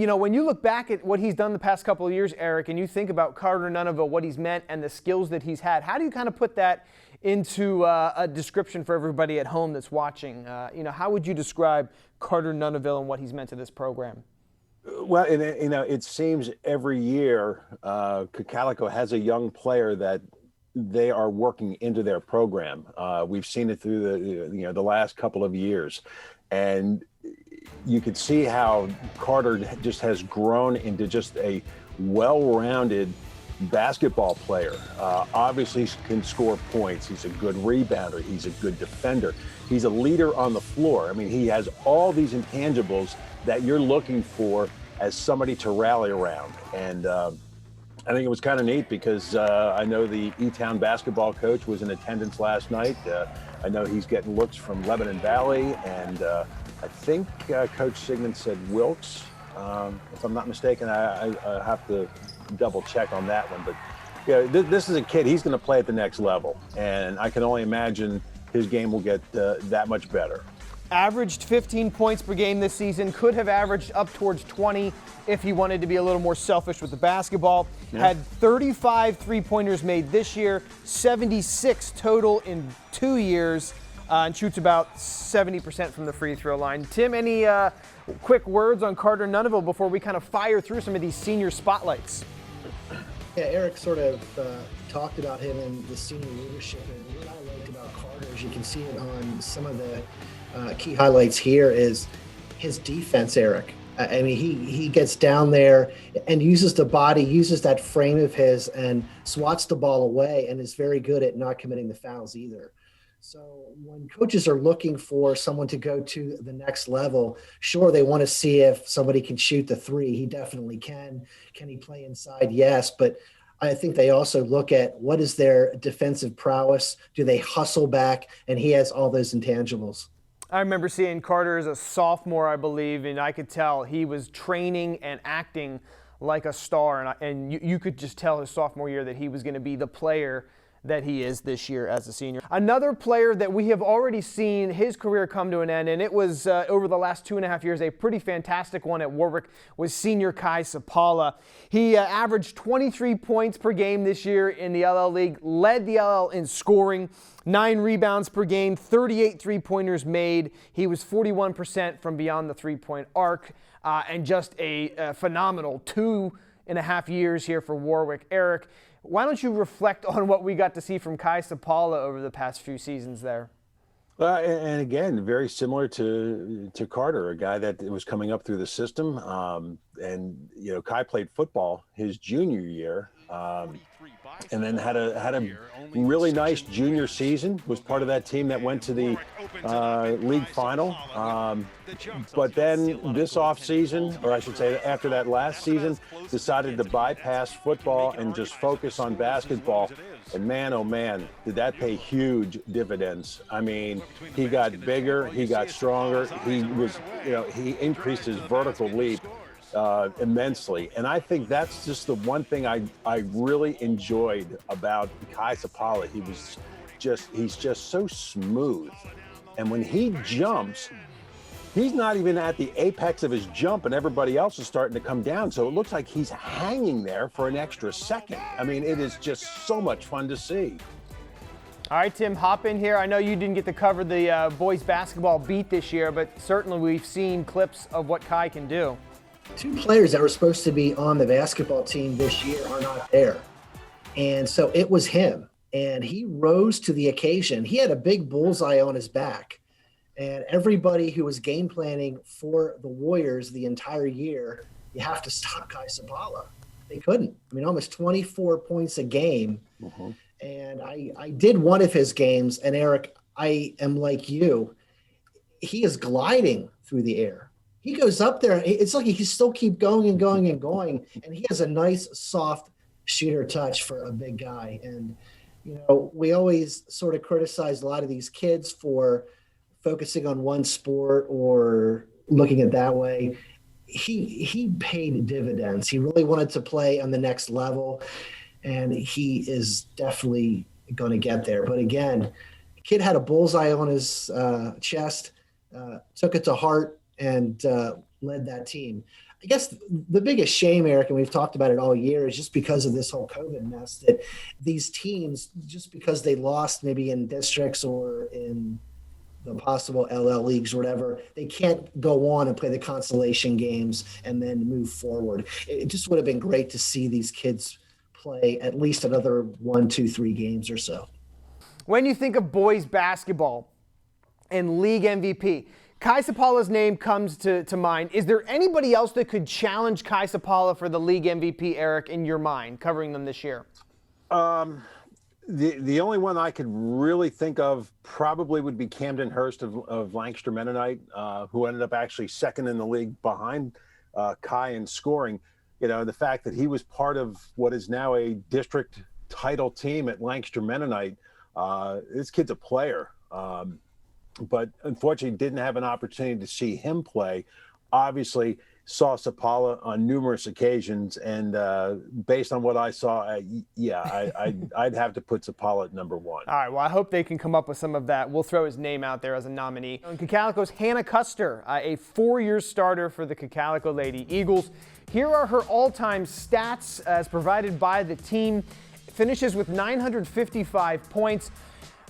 when you look back at what he's done the past couple of years, Eric, and you think about Carter Nuneville, what he's meant and the skills that he's had, how do you kind of put that into a description for everybody at home that's watching? How would you describe Carter Nuneville and what he's meant to this program? Well, it seems every year Cocalico has a young player that they are working into their program. We've seen it through the last couple of years, and you could see how Carter just has grown into just a well-rounded basketball player. Obviously can score points. He's a good rebounder. He's a good defender. He's a leader on the floor. I mean, he has all these intangibles that you're looking for as somebody to rally around. And I think it was kind of neat because I know the E-Town basketball coach was in attendance last night. I know he's getting looks from Lebanon Valley, and I think Coach Sigmund said Wilkes. If I'm not mistaken, I have to double check on that one. But this is a kid. He's going to play at the next level, and I can only imagine his game will get that much better. Averaged 15 points per game this season, could have averaged up towards 20 if he wanted to be a little more selfish with the basketball. Yeah. Had 35 three-pointers made this year, 76 total in 2 years, and shoots about 70% from the free throw line. Tim, any quick words on Carter Nuneville before we kind of fire through some of these senior spotlights? Yeah, Eric sort of talked about him in the senior leadership, and what I liked about Carter, as you can see it on some of the key highlights here, is his defense, Eric. I mean, he gets down there and uses the body, uses that frame of his, and swats the ball away, and is very good at not committing the fouls either. So when coaches are looking for someone to go to the next level, sure, they want to see if somebody can shoot the three. He definitely can. Can he play inside? Yes, but I think they also look at what is their defensive prowess. Do they hustle back? And he has all those intangibles. I remember seeing Carter as a sophomore, I believe, and I could tell he was training and acting like a star. And you could just tell his sophomore year that he was going to be the player that he is this year as a senior. Another player that we have already seen his career come to an end, and it was over the last 2.5 years, a pretty fantastic one at Warwick, was senior Cipalla. He averaged 23 points per game this year in the LL League, led the LL in scoring, 9 rebounds per game, 38 three-pointers made. He was 41% from beyond the three-point arc, and just a phenomenal 2.5 years here for Warwick. Eric, why don't you reflect on what we got to see from Cipalla over the past few seasons there? And again, very similar to Carter, a guy that was coming up through the system. And Kai played football his junior year, and then had a really nice junior season. Was part of that team that went to the league final. But then this off season, or I should say after that last season, decided to bypass football and just focus on basketball. And man, oh man, did that pay huge dividends. I mean, he got bigger, he got stronger, he increased his vertical leap immensely. And I think that's just the one thing I really enjoyed about Kai Cipalla. He's just so smooth. And when he jumps, he's not even at the apex of his jump and everybody else is starting to come down. So it looks like he's hanging there for an extra second. I mean, it is just so much fun to see. All right, Tim, hop in here. I know you didn't get to cover the boys basketball beat this year, but certainly we've seen clips of what Kai can do. 2 players that were supposed to be on the basketball team this year are not there. And so it was him, and he rose to the occasion. He had a big bullseye on his back, and everybody who was game planning for the Warriors the entire year, you have to stop Kai Cipalla. They couldn't. I mean, almost 24 points a game. Mm-hmm. And I did one of his games, and Eric, I am like you. He is gliding through the air. He goes up there. It's like he still keep going and going and going. And he has a nice, soft shooter touch for a big guy. And, we always sort of criticize a lot of these kids for focusing on one sport or looking at that way. He paid dividends. He really wanted to play on the next level. And he is definitely going to get there. But again, the kid had a bullseye on his chest, took it to heart, and led that team. I guess the biggest shame, Eric, and we've talked about it all year, is just because of this whole COVID mess that these teams, just because they lost maybe in districts or in the possible LL leagues or whatever, they can't go on and play the consolation games and then move forward. It just would have been great to see these kids play at least another 1, 2, 3 games or so. When you think of boys basketball and league MVP, Kai Cipalla's name comes to mind. Is there anybody else that could challenge Kai Cipalla for the league MVP, Eric, in your mind, covering them this year? The only one I could really think of probably would be Camden Hurst of Lancaster Mennonite, who ended up actually second in the league behind Kai in scoring. You know, the fact that he was part of what is now a district title team at Lancaster Mennonite. This kid's a player. But unfortunately didn't have an opportunity to see him play. Obviously saw Cipalla on numerous occasions, and based on what I saw, I'd have to put Cipalla at number 1. All right, well, I hope they can come up with some of that. We'll throw his name out there as a nominee. And Cocalico's Hannah Custer, a 4-year starter for the Cocalico Lady Eagles. Here are her all-time stats as provided by the team. Finishes with 955 points.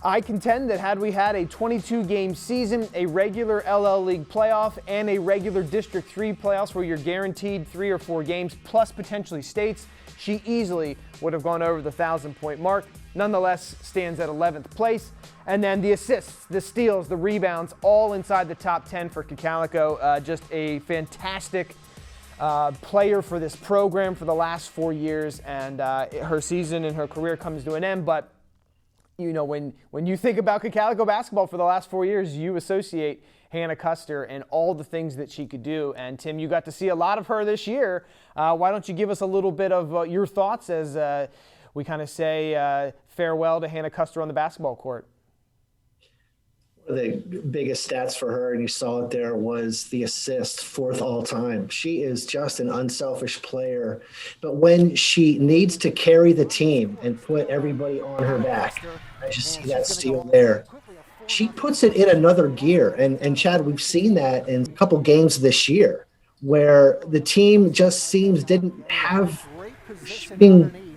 I contend that had we had a 22-game season, a regular LL League playoff, and a regular District 3 playoffs where you're guaranteed 3 or 4 games, plus potentially states, she easily would have gone over the 1,000-point mark. Nonetheless, stands at 11th place. And then the assists, the steals, the rebounds, all inside the top 10 for Cocalico. Just a fantastic player for this program for the last 4 years. And her season and her career comes to an end, but you know, when you think about Cocalico basketball for the last 4 years, you associate Hannah Custer and all the things that she could do. And Tim, you got to see a lot of her this year. Why don't you give us a little bit of your thoughts as we kind of say farewell to Hannah Custer on the basketball court? The biggest stats for her, and you saw it there, was the assist, 4th all time. She is just an unselfish player. But when she needs to carry the team and put everybody on her back, I just see that steal there. She puts it in another gear. And Chad, we've seen that in a couple games this year where the team just didn't have shooting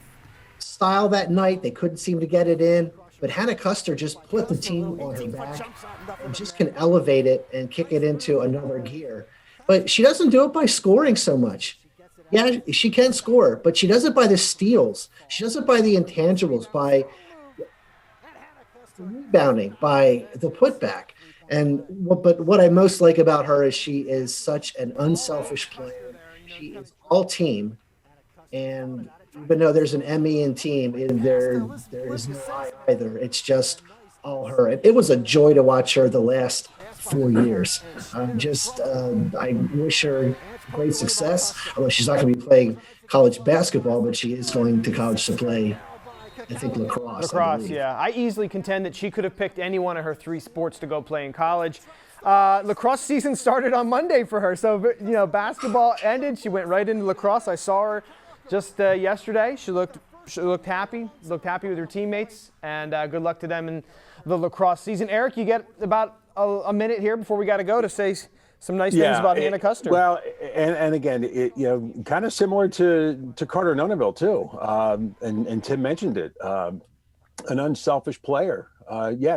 style that night. They couldn't seem to get it in. But Hannah Custer just put the team on her back and just can elevate it and kick it into another gear. But she doesn't do it by scoring so much. Yeah, she can score, but she does it by the steals. She does it by the intangibles, by the rebounding, by the putback. But what I most like about her is she is such an unselfish player. She is all team, and even though there's an M-E in team, there is no I either. It's just all her. It was a joy to watch her the last 4 years. I wish her great success, although she's not going to be playing college basketball, but she is going to college to play, I think, lacrosse. Lacrosse, yeah. I easily contend that she could have picked any one of her 3 sports to go play in college. Lacrosse season started on Monday for her. So, you know, basketball ended. She went right into lacrosse. I saw her just yesterday. She looked happy with her teammates, and good luck to them in the lacrosse season. Eric, you get about a minute here before we got to go to say some nice things about Hannah Custer. Well, and again, kind of similar to Carter Nuneville too, and Tim mentioned it, an unselfish player.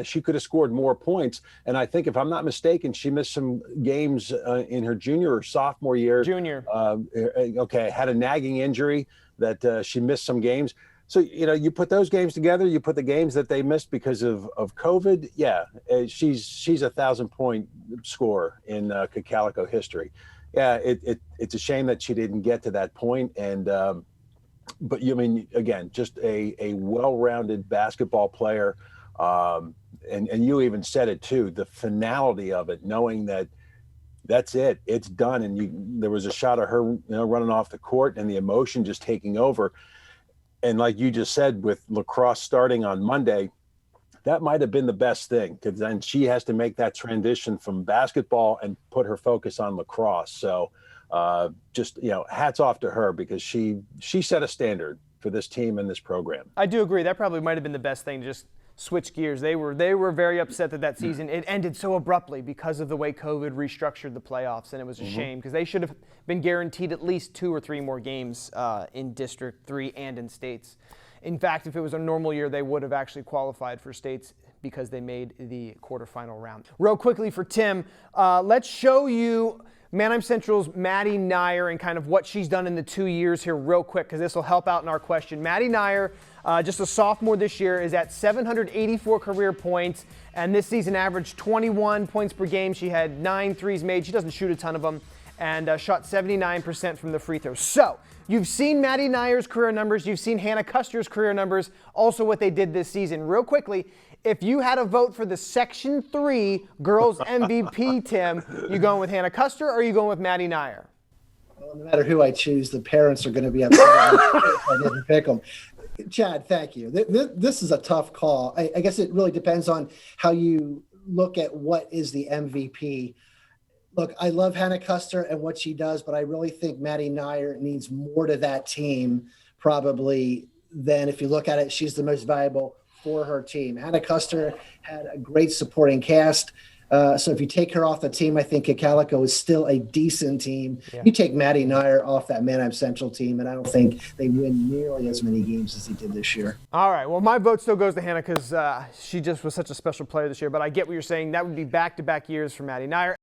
She could have scored more points, and I think if I'm not mistaken, she missed some games in her junior or sophomore year. Had a nagging injury that she missed some games. So, you know, you put those games together, you put the games that they missed because of COVID. Yeah, she's 1,000-point scorer in Cocalico history. Yeah, it's a shame that she didn't get to that point. And but you mean, again, just a well-rounded basketball player. And you even said it too, the finality of it, knowing that that's it, it's done. And there was a shot of her, running off the court and the emotion just taking over. And like you just said, with lacrosse starting on Monday, that might have been the best thing, because then she has to make that transition from basketball and put her focus on lacrosse. So hats off to her, because she set a standard for this team and this program. I do agree. That probably might have been the best thing, to just switch gears. They were very upset that season it ended so abruptly because of the way COVID restructured the playoffs, and it was a shame because they should have been guaranteed at least 2 or 3 more games in District 3 and in states. In fact, if it was a normal year, they would have actually qualified for states because they made the quarterfinal round. Real quickly for Tim, let's show you Manheim Central's Maddie Nyer and kind of what she's done in the 2 years here real quick, because this will help out in our question. Maddie Nyer, just a sophomore this year, is at 784 career points, and this season averaged 21 points per game. She had 9 threes made. She doesn't shoot a ton of them, and shot 79% from the free throws. So you've seen Maddie Nyer's career numbers. You've seen Hannah Custer's career numbers, also what they did this season. Real quickly, if you had a vote for the Section 3 Girls MVP, Tim, you going with Hannah Custer or are you going with Maddie Nyer? Well, no matter who I choose, the parents are going to be upset if I didn't pick them. Chad, thank you. This is a tough call. I guess it really depends on how you look at what is the MVP. Look, I love Hannah Custer and what she does, but I really think Maddie Nyer needs more to that team probably than if you look at it, she's the most valuable for her team. Hannah Custer had a great supporting cast. So if you take her off the team, I think Cocalico is still a decent team. Yeah. You take Maddie Nyer off that Manheim Central team, and I don't think they win nearly as many games as they did this year. All right. Well, my vote still goes to Hannah because she just was such a special player this year. But I get what you're saying. That would be back-to-back years for Maddie Nyer.